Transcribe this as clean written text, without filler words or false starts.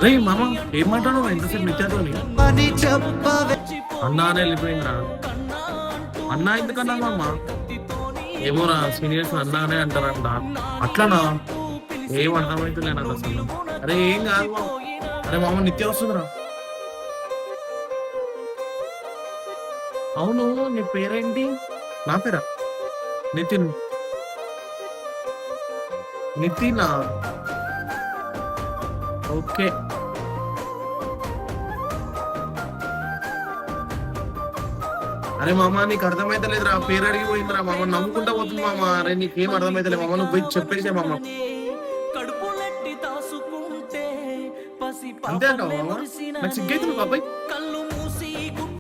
రే మామ ఏం మాట్లాడవు ఎంతసేపు నిత్యాతోని అన్నా అని వెళ్ళిపోయిందిరా. అన్నా ఎందుకన్నా మామ? ఏమోరా సీనియర్స్ అన్నా అనే అంటారంట. అట్లానా? ఏం అర్థమైతే నాకు అసలు. అరే ఏం కాదు మామ. అరే మామ నిత్య వస్తుందిరా. అవును నీ పేరేంటి? నా పేరా నితిన్. నితినా? ఓకే. అరే మామ నీకు అర్థమైతే లేదురా, పేరు అడిగి పోయిందిరా మామ, నమ్ముకుంటా పోతుంది మామ. అరే నీకేం అర్థమైతే మామ, నువ్వు పోయి చెప్పేసే మామ. అంతే అంటావు మామ? నాకు సిగ్గైతుంది బాబాయ్.